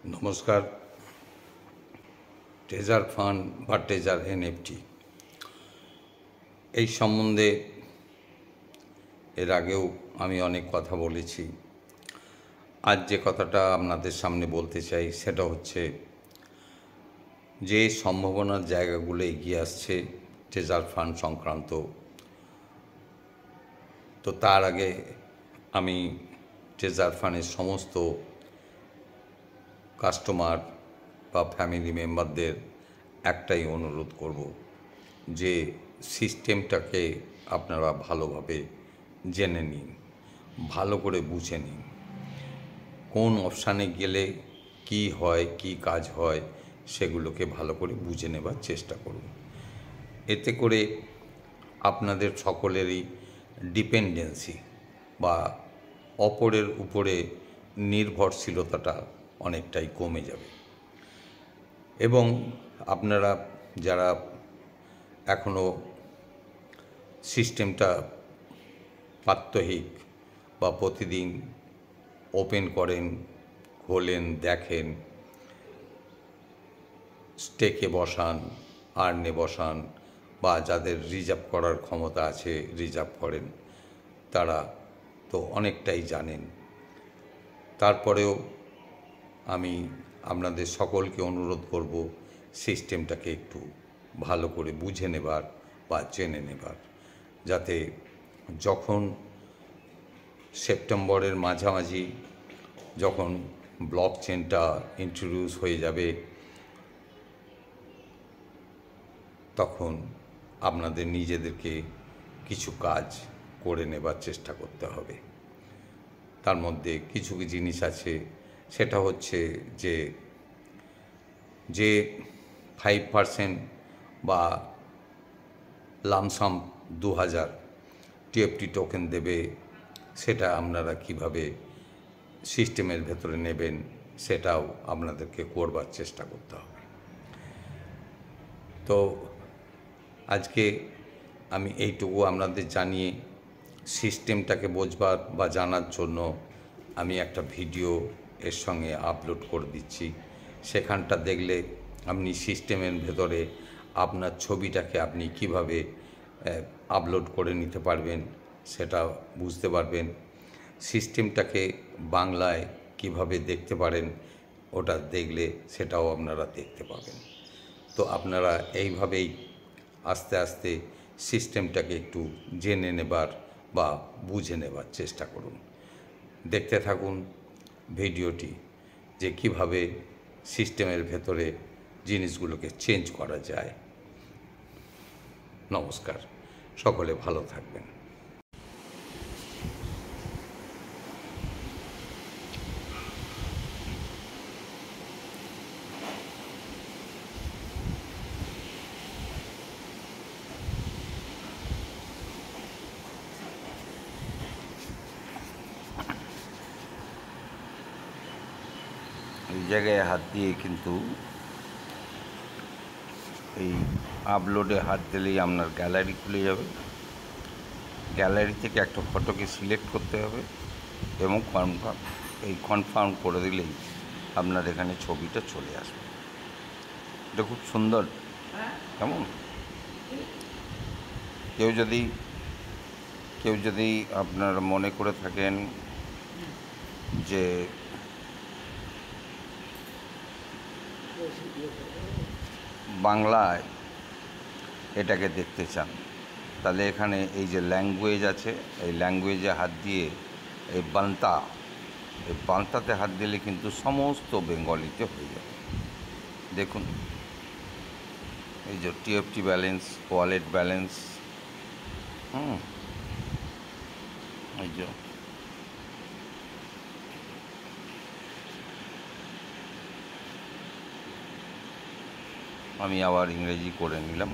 নমস্কার। Treasure fund বা treasure NFT এই সম্বন্ধে এর আগেও আমি অনেক কথা বলেছি। আজ যে কথাটা আপনাদের সামনে বলতে চাই সেটা হচ্ছে যে সম্ভাবনার জায়গাগুলো এগিয়ে আসছে ট্রেজার ফান্ড সংক্রান্ত। তো তার আগে আমি ট্রেজার ফান্ডের সমস্ত কাস্টমার বা ফ্যামিলি মেম্বারদের একটাই অনুরোধ করব যে সিস্টেমটাকে আপনারা ভালোভাবে জেনে নিন, ভালো করে বুঝে নিন। কোন অপশানে গেলে কি হয়, কি কাজ হয়, সেগুলোকে ভালো করে বুঝে নেবার চেষ্টা করুন। এতে করে আপনাদের সকলেরই ডিপেন্ডেন্সি বা অপরের উপরে নির্ভরশীলতাটা অনেকটাই কমে যাবে। এবং আপনারা যারা এখনও সিস্টেমটা প্রাত্যহিক বা প্রতিদিন ওপেন করেন, খোলেন, দেখেন, স্টেকে বসান, আর্নে বসান, বা যাদের রিজার্ভ করার ক্ষমতা আছে রিজার্ভ করেন, তারা তো অনেকটাই জানেন। তারপরেও আমি আপনাদের সকলকে অনুরোধ করব সিস্টেমটাকে একটু ভালো করে বুঝে নেবার বা জেনে নেবার, যাতে যখন সেপ্টেম্বরের মাঝামাঝি যখন ব্লক চেনটা ইন্ট্রোডিউস হয়ে যাবে, তখন আপনাদের নিজেদেরকে কিছু কাজ করে নেবার চেষ্টা করতে হবে। তার মধ্যে কিছু জিনিস আছে, সেটা হচ্ছে যে 5% বা লামসাম 2000 টিএফটি টোকেন দেবে, সেটা আপনারা কিভাবে সিস্টেমের ভেতরে নেবেন সেটাও আপনাদেরকে করবার চেষ্টা করতে হবে। তো আজকে আমি এইটুকু আপনাদের জানিয়ে সিস্টেমটাকে বোঝবার বা জানার জন্য আমি একটা ভিডিও এর সঙ্গে আপলোড করে দিচ্ছি। সেখানটা দেখলে আপনি সিস্টেমের ভেতরে আপনার ছবিটাকে আপনি কিভাবে আপলোড করে নিতে পারবেন সেটা বুঝতে পারবেন। সিস্টেমটাকে বাংলায় কিভাবে দেখতে পারেন ওটা দেখলে সেটাও আপনারা দেখতে পাবেন। তো আপনারা এইভাবেই আস্তে আস্তে সিস্টেমটাকে একটু জেনে নেবার বা বুঝে নেবার চেষ্টা করুন। দেখতে থাকুন ভিডিওটি, যে কিভাবে সিস্টেমের ভেতরে জিনিসগুলোকে চেঞ্জ করা যায়। নমস্কার, সকলে ভালো থাকবেন। এই জায়গায় হাত দিয়ে কিন্তু এই আপলোডে হাত দিলেই আপনার গ্যালারি খুলে যাবে। গ্যালারি থেকে একটা ফটোকে সিলেক্ট করতে হবে এবং কনফার্ম করে দিলেই আপনার এখানে ছবিটা চলে আসবে। এটা খুব সুন্দর। কেমন? কেউ যদি আপনার মনে করে থাকেন যে বাংলায় এটাকে দেখতে চান, তাহলে এখানে এই যে ল্যাঙ্গুয়েজ আছে, এই ল্যাঙ্গুয়েজে হাত দিয়ে এই বান্তাতে হাত দিলে কিন্তু সমস্ত বেঙ্গলিতে হয়ে যাবে। দেখুন, এই যে টিএফটি ব্যালেন্স, ওয়ালেট ব্যালেন্স, এই যে আমি আবার ইংরেজি করে নিলাম।